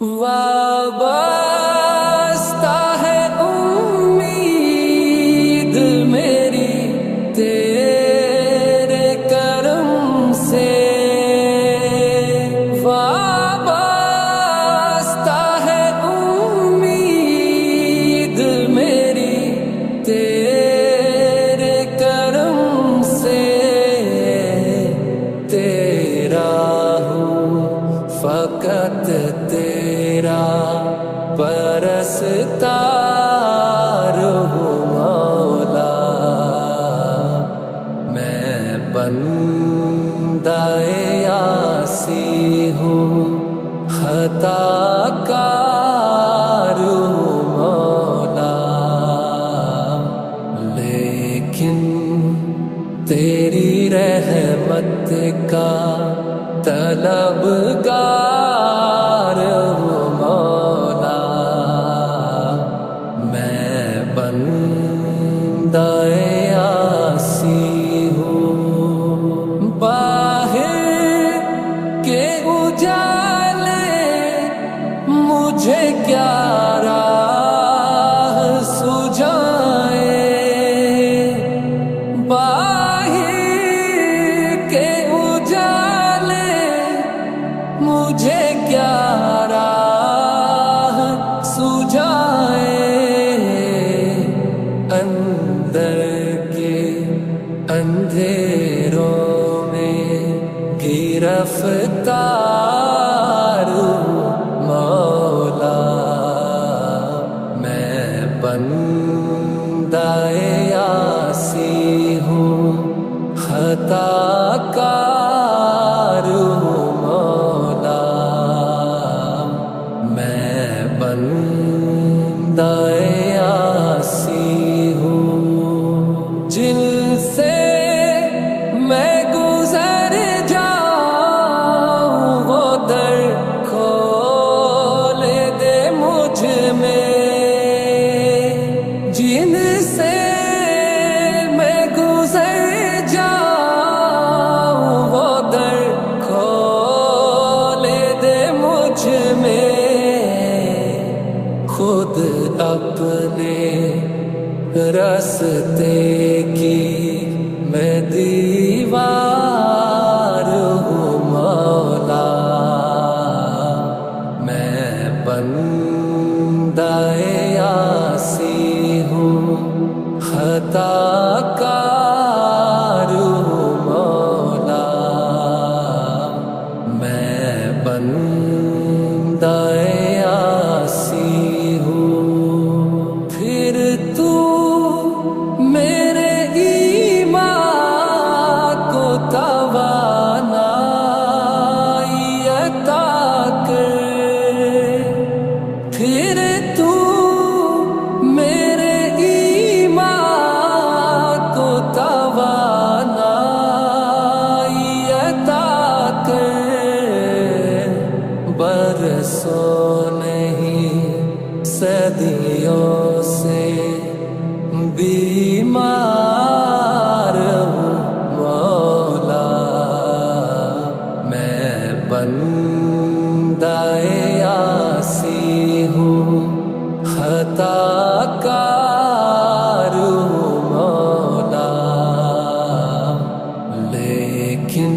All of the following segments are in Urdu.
وابستہ ہے امید میری تیرے کرم سے، وابستہ ہے امید میری تیرے کرم سے، تیرا ہوں فقط تیرا پرستار ہوں مولا، میں بندہ عاصی ہوں، خطا کار ہوں مولا، لیکن تیری رحمت کا طلبگار ہوں مولا، میں بندہ عاصی ہوں، باہر کے اجالے مجھے کیا راہ سجھائے، مجھے کیا راہ سجھائے، اندر کے اندھیروں میں گرفتار مولا، میں بندہ عاصی ہوں، خطا کار ہوں مولا، میں بندہ عاصی ہوں، جن سے میں گزر جاؤں وہ در کھول دے مجھ میں، جن سے میں گزر جاؤں وہ در کھول دے مجھ میں، خود اپنے راستے کی میں دیوار ہوں مولا، میں بندہ عاصی ہوں، خطا کار ہوں مولا، میں بندہ عاصی ہوں، پھر تو میرے ایمان کو توانائی عطا کر، پھر تو میرے ایمان کو توانائی عطا کر، برسوں نہیں صدیوں سے بیمار ہوں مولا، میں بندہ عاصی ہوں، خطا کار ہوں مولا، لیکن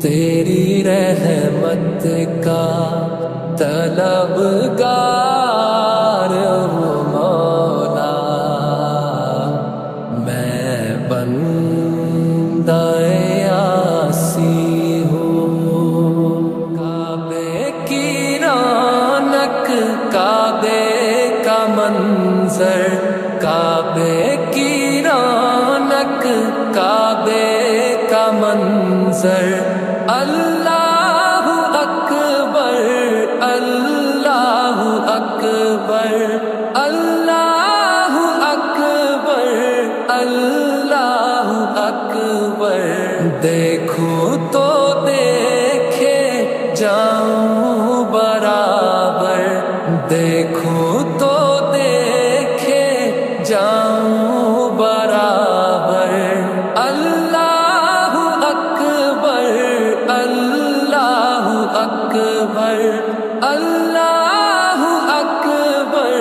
تیری رحمت کا طلبگار ہوں مولا، میں بندہ عاصی ہوں، کعبے کی رونق، کعبے کا منظر، کعبے کی رونق، کعبے کا منظر، اللہ اکبر، اللہ اکبر، اللہ اکبر، اللہ اکبر، دیکھوں تو دیکھے جاؤں برابر، دیکھوں تو دیکھے جاؤں برابر، اللہ اکبر، اللہ اکبر، اللہ اکبر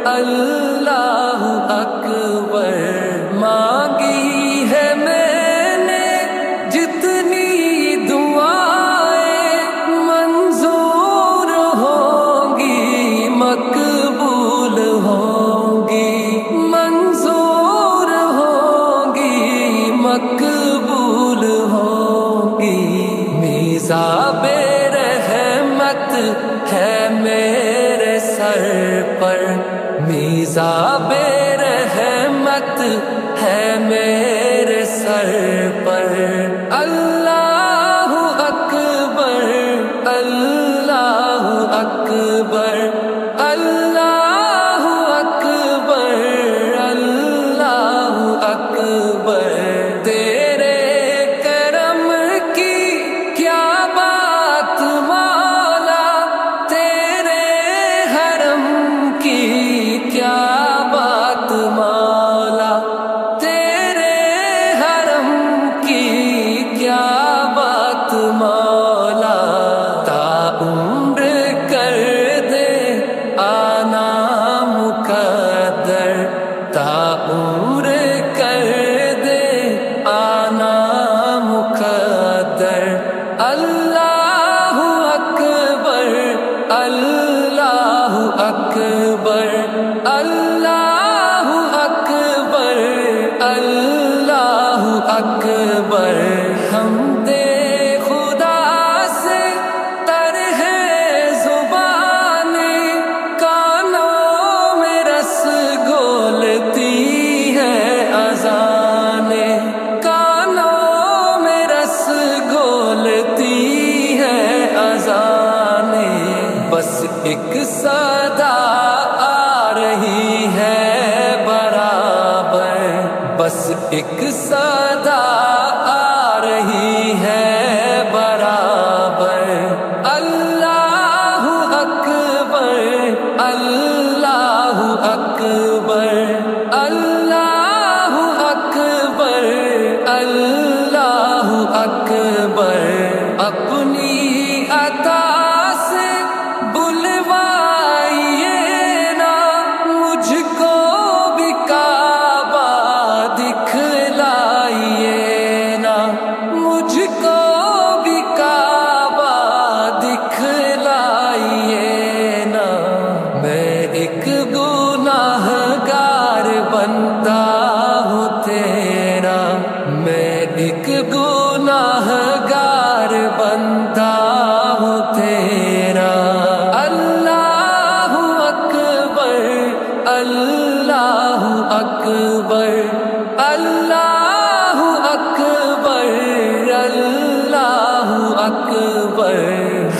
اللہ اکبر مانگی ہے میں نے جتنی دعائیں منظور ہوں گی مقبول ہوں گی منظور ہوں گی مقبول ہوں گی میزاب رحمت ہے میرے سر پر میزاب رحمت ہے میرے سر پر اللہ اکبر اللہ اکبر اللہ اکبر اللہ اکبر تیرے کرم کی کیا بات مولا تیرے حرم کی کیا بات مولا تیرے حرم کی کیا بات مولا تا عمر کر دے آنا مقدر تا عمر کر دے آنا مقدر اللہ اکبر اللہ اکبر اللہ اکبر اللہ اکبر ہم دے خدا سے تر ہے زبانیں کانوں میں رس گھولتی ہے اذانیں کانوں میں رس گھولتی ہے اذانیں بس ایک صدا آ رہی ہے برابر بس ایک صدا آ رہی ہے برابر اللہ اکبر اللہ اکبر اللہ اکبر اللہ اکبر اپنی عطا سے بلوائیے نا مجھ کو بھی کعبہ دکھلائیے نا مجھ کو بھی کعبہ دکھلائیے نا میں ایک گناہ گار بنتا ہوں تیرا میں ایک گناہ گار بنتا ہوں تیرا اللہ اکبر اللہ اکبر اللہ اکبر اللہ اکبر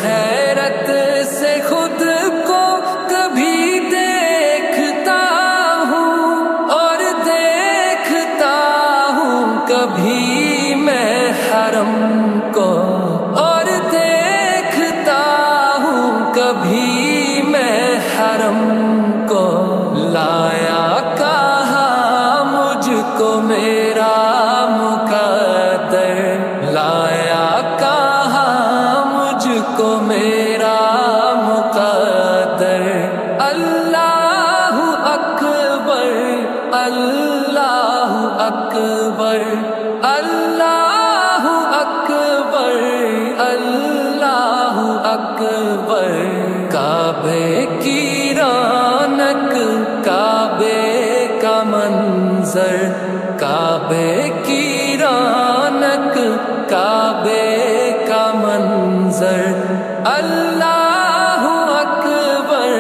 حیرت سے خود کو کبھی دیکھتا ہوں اور دیکھتا ہوں کبھی میں حرم کو اور دیکھتا ہوں کبھی میں حرم کو لایا کہاں مجھ کو میرا مقدر لایا کہاں مجھ کو میرا مقدر اللہ اکبر اللہ اکبر اللہ اکبر اللہ اکبر کعبے کی رونق کعبے کا منظر کعبے کی رونق کعبے کا منظر اللہ اکبر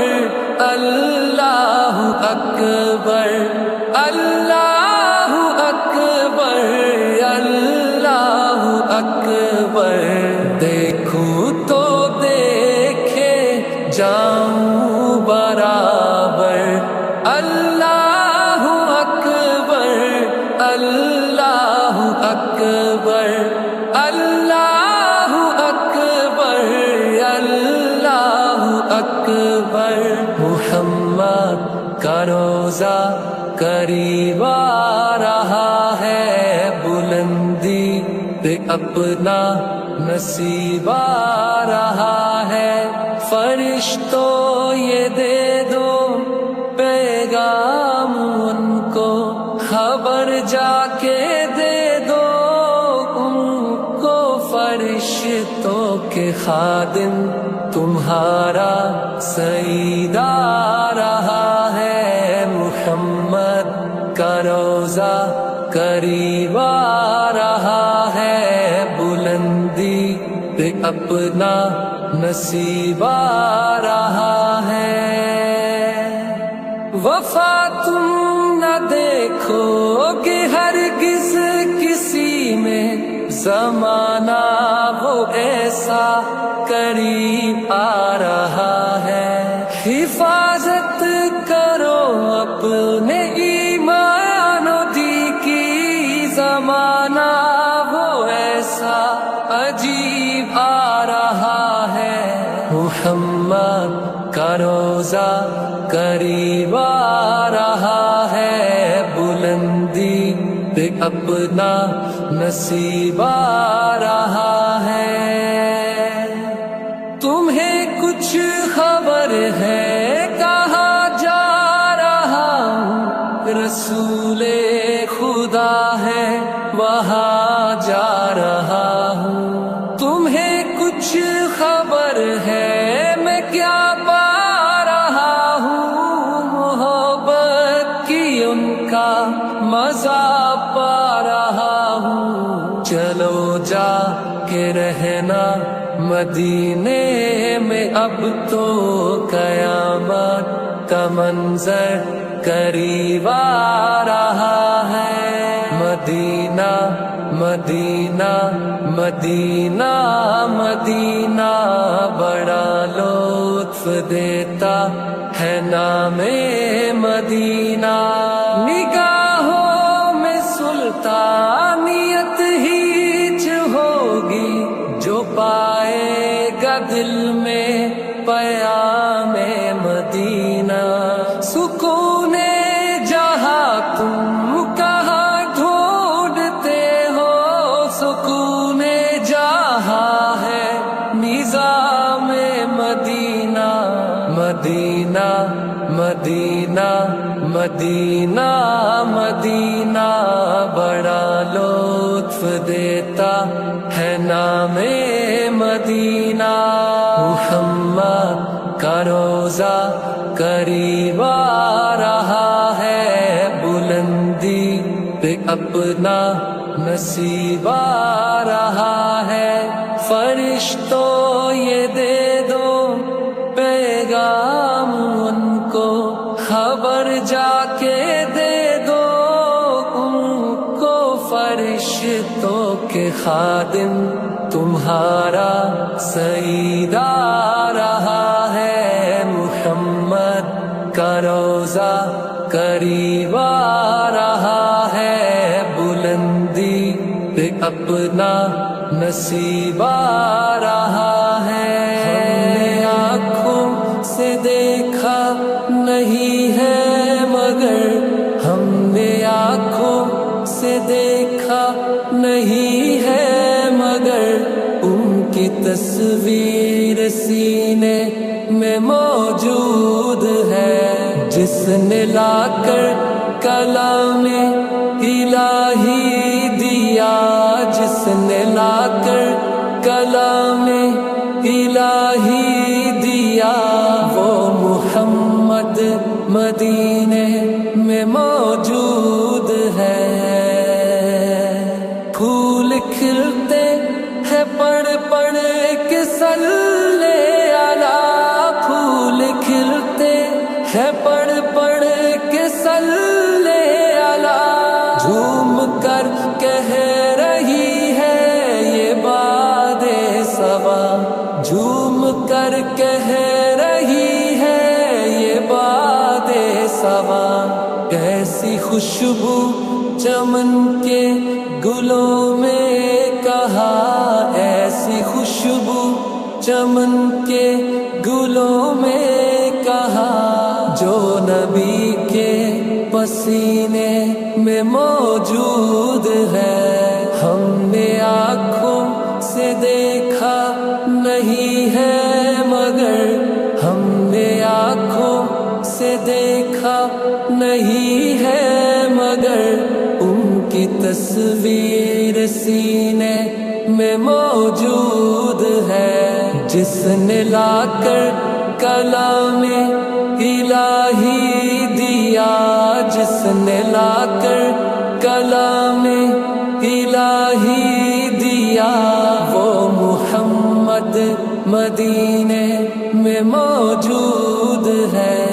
اللہ اکبر اللہ اکبر اللہ اکبر دیکھوں تو دیکھے جاؤں برابر اللہ اکبر اللہ اکبر اللہ اکبر اللہ اکبر محمد کا روزہ قریب آ رہا ہے بلندی پہ اپنا نصیب آ رہا ہے فرشتے فرشتوں یہ دے دو پیغام ان کو، خبر جا کے دے دو ان کو، فرشتوں کے خادم تمہارا سعید آ رہا ہے، محمد کا روزہ قریب آ رہا ہے، بلندی پہ اپنا نصیب آ رہا ہے۔ وفا تم نہ دیکھو کہ ہرگز کسی میں، زمانہ وہ ایسا قریب آ رہا ہے، حفاظت کرو اپنے ایمان و دی کی، زمانہ وہ ایسا عجیب آ رہا ہے، محمد کا روزہ قریب آ رہا ہے، بلندی پہ اپنا نصیب آ رہا ہے۔ تمہیں کچھ خبر ہے کہاں جا رہا ہوں، رسول خدا ہے وہاں جا رہا ہوں، تمہیں کچھ خبر ہے میں کیا پا رہا ہوں، محبت کی ان کا مزہ پا رہا ہوں، چلو جا کے رہنا مدینے میں، اب تو قیامت کا منظر قریب آ رہا ہے، مدینہ مدینہ مدینہ مدینہ بڑا لطف دیتا ہے نام مدینہ، نگاہوں میں سلطانیت ہیچ ہوگی، جو پائے گا دل میں پیام مدینہ، سکون جہاں تم کہاں ڈھونڈتے ہو، سکون جہاں ہے نظام مدینہ، مدینہ مدینہ مدینہ مدینہ بڑا لطف دیتا ہے نام مدینہ، محمد کا روزہ قریب آ رہا ہے، بلندی پہ اپنا نصیب آ رہا ہے، فرشتوں یہ دے دو پیغام ان کو، خبر جا کے دے دو ان کو، فرشتوں کے خادم تمہارا سعید آ رہا ہے، محمد کا روزہ قریب آ رہا ہے، بلندی پہ اپنا نصیب آ رہا ہے، ہم نے آنکھوں سے دیکھا نہیں ہے مگر، ہم نے آنکھوں سے دیکھا نہیں ہے مگر، ان کی تصویر سینے میں موجود ہے، جس نے لا کر کلام الہی دیا، جس نے لا کر کلام الہی دیا، وہ محمد مدینے میں موجود ہے، پھول کھلتے ہیں پڑھ پڑھ کے صلی علی، پھول کھلتے ہیں پڑھ پڑھ کے صلی علی، جھوم کر کہہ رہی ہے یہ باد صبا، جھوم کر کہہ رہی ہے یہ باد صبا، کیسی خوشبو چمن کے گلوں میں، کہا ایسی خوشبو چمن کے گلوں میں، کہا جو نبی کے پسینے میں موجود ہے، ہم نے آنکھوں سے دیکھا نہیں ہے مگر، ہم نہیں ہے مگر ان کی تصویر سینے میں موجود ہے، جس نے لا کر کلام الہی دیا، جس نے لا کر کلام الہی دیا، وہ محمد مدینے میں موجود ہے۔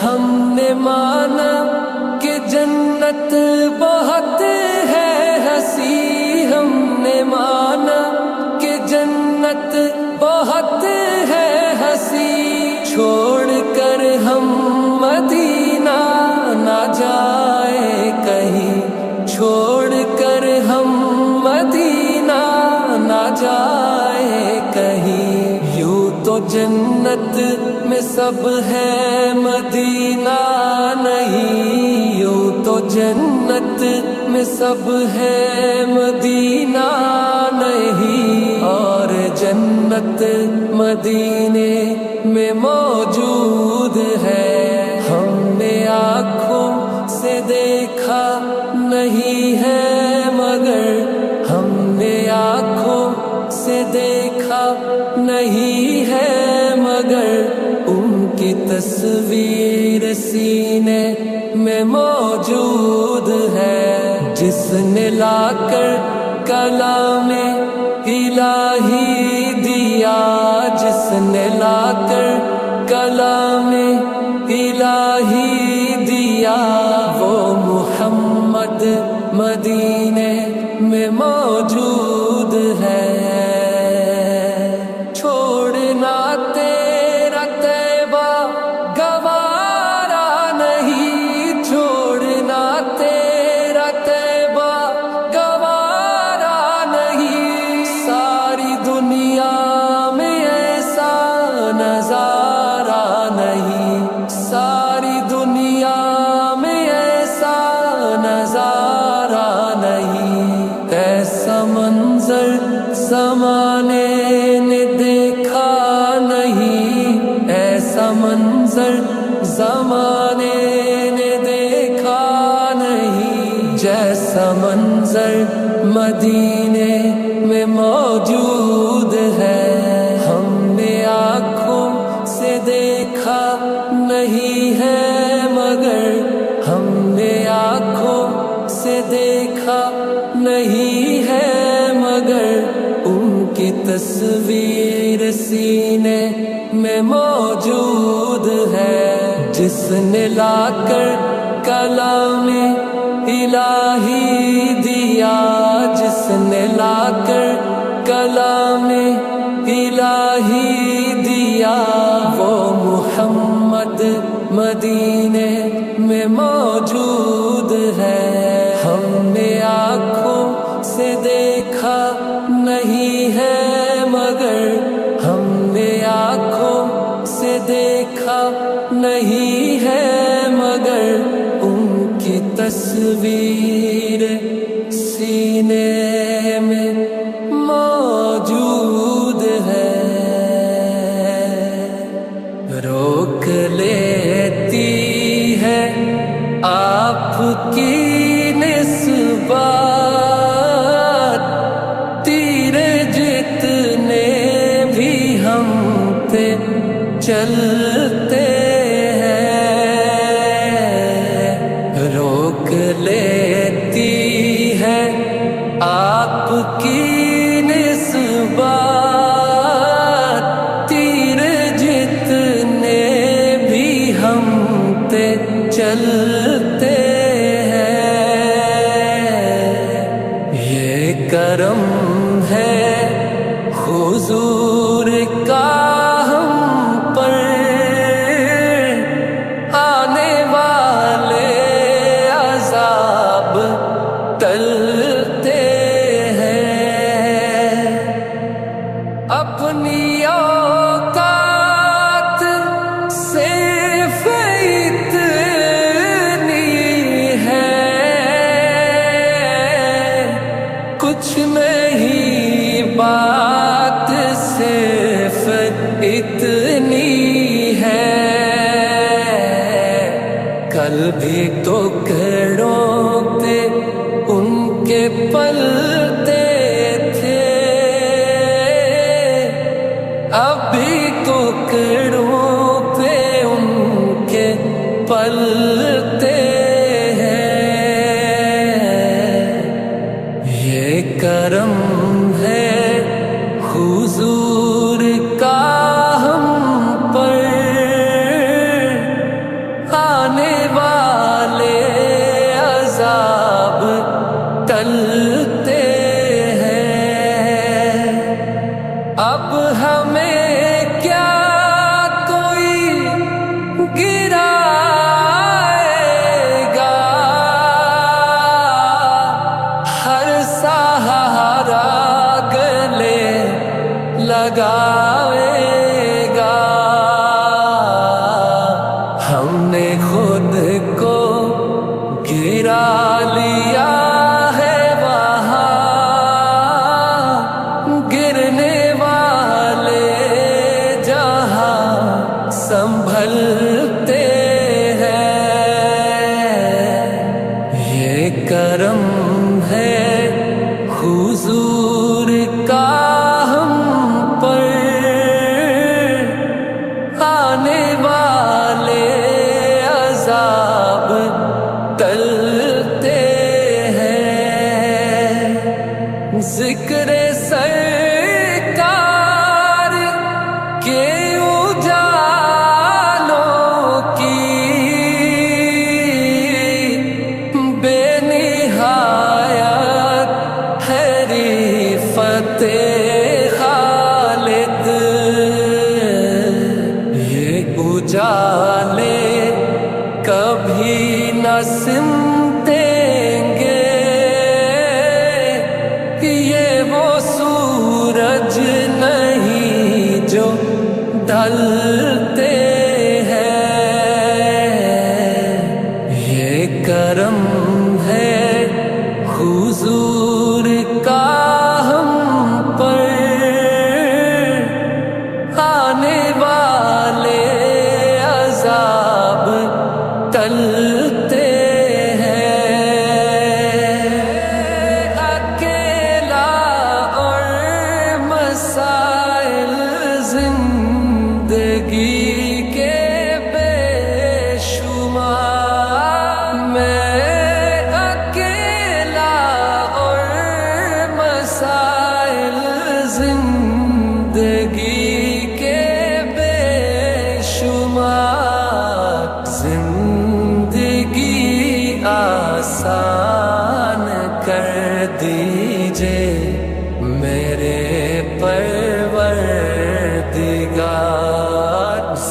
ہم نے مانا کہ جنت بہت ہے ہنسی، ہم نے مانا کہ جنت بہت ہے ہنسی، چھوڑ کر ہم مدینہ نہ جائے کہیں، چھوڑ کر ہم مدینہ نہ جائے کہیں، یوں تو جنت میں سب ہے مدینہ نہیں، یوں تو جنت میں سب ہے مدینہ نہیں، اور جنت مدینے میں موجود ہے، ہم نے آنکھوں سے دیکھا نہیں ہے مگر، ہم نے آنکھوں سے دیکھا نہیں ہے مگر، ان کی تصویر سینے میں موجود ہے، جس نے لا کر کلام الہی دیا، جس نے لا کر کلام الہی دیا، وہ محمد مدینے میں موجود ہے۔ چھوڑنا تیرا طیبہ گوارا نہیں، چھوڑنا تیرا طیبہ گوارا نہیں، ساری دنیا میں ایسا نظارہ نہیں، ساری دنیا میں ایسا نظارہ نہیں، ایسا منظر زمانے نے دیکھا نہیں، ایسا منظر زمانے نے دیکھا نہیں، جیسا منظر مدینے میں موجود ہے، ہم نے آنکھوں سے دیکھا نہیں ہے مگر، ہم نے آنکھوں سے دیکھا نہیں ہے مگر، ان کی تصویر سینے میں موجود ہے، جس نے لا کر کلام الہی دیا، جس نے لا کر کلام الہی دیا، وہ محمد مدینے میں موجود ہے، ہم نے آنکھوں سے دیکھا نہیں ہے مگر، ہم نے آنکھوں سے دیکھا نہیں ہے مگر، ان کی تصویر سینے میں موجود ہے۔ روک لیتی ہے آپ کی نسبت، تیرے جتنے بھی ہم پہ چلتے ہیں، روک لیتی ہے آپ کی نسبت، تیرے جتنے بھی ہم پہ چلتے ہیں، یہ کرم ہے حضور کا ہم پر، آنے والے عذاب ٹلتے ہیں، اپنی اوقات سے کچھ نہیں، بات صرف اتنی ہے، بھی تو کڑوں پہ ان کے پلتے تھے، اب بھی تو کڑوں پہ ان کے پلتے ہیں۔ یہ کرم ہے حضور کا ہم پر، آنے والے عذاب ٹلتے ہیں۔ اب ہمیں کیا کوئی گرائے گا، ہر سہارا گلے لگائے گا۔ ہم نے خود کو گرا لیا ہے وہاں، گرنے والے جہاں سنبھلتے ہیں۔ یہ کرم ہے حضور کا ہم پر، آنے والے عذاب ٹلتے ہیں۔ ذکر سرکار کے اجالوں کی بے نہایت ہے رفعت خالد، یہ اجالے کبھی نہ سمٹیں گے، یہ وہ سورج نہیں جو ڈھلتے ہیں۔ یہ کرم ہے حضور کا ہم پر، آنے والے عذاب ٹلتے ہیں۔ اکیلا اور مسائل زندگی کے بے شمار، میں اکیلا اور مسائل زندگی کے بے شمار، زندگی آسان کر دیجئے میرے پروردگار،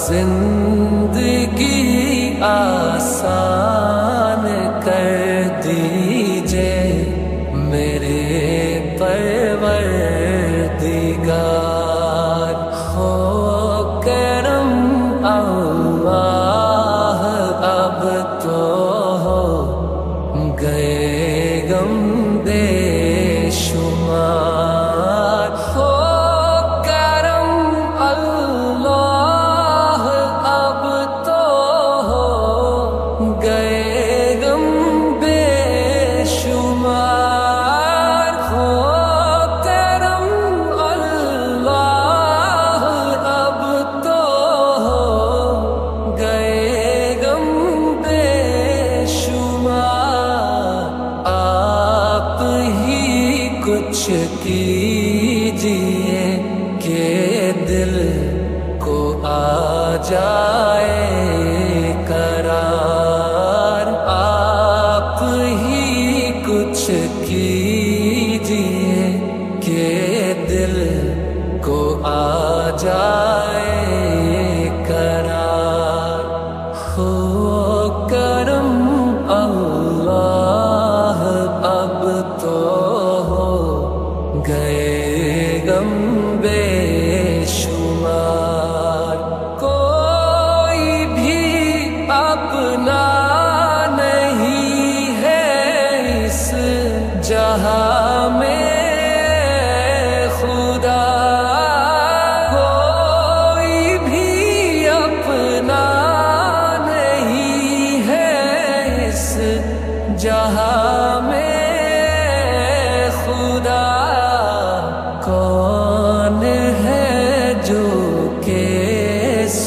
زندگی آسان کر دیجئے میرے پروردگار۔ ہو کرم اللہ اب تو ہو گئے غم بے شمار، ہو کرم اللہ اب تو ہو گئے غم بے شمار، ہو کرم اللہ اب تو ہو گئے غم بے شمار۔ آپ ہی کچھ کیجئے کہ دل کو آ جائے قرار، آپ ہی کچھ کیجئے کہ دل کو آ جائے قرار۔ ہو کرم اللہ اب تو ہو گئے غم بے شمار، کوئی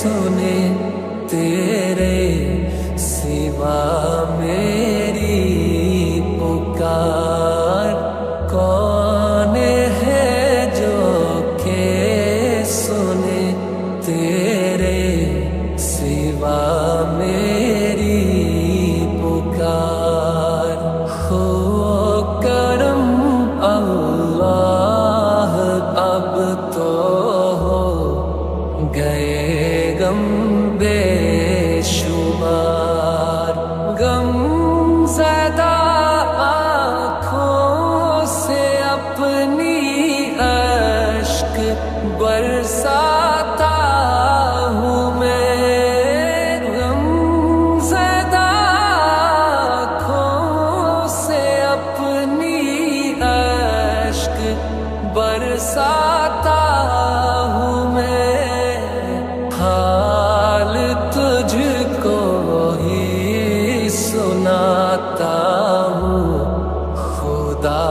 سنے تیرے سوا میری پکار کون ہے جو کہ سنے تیرے سوا میری پکار ہو کرم اللہ اب تو ہو گئے غم بے شمار غم زدہ آنکھوں سے اپنی اشک برساتا ہوں میں غم زدہ آنکھوں سے اپنی اشک برساتا ہوں میں حال تجھ کو ہی سناتا ہوں خدا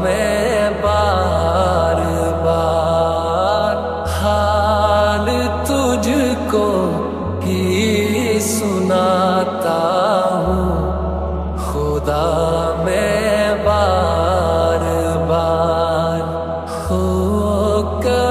میں بار بار حال تجھ کو ہی سناتا ہوں خدا میں بار بار ہو کر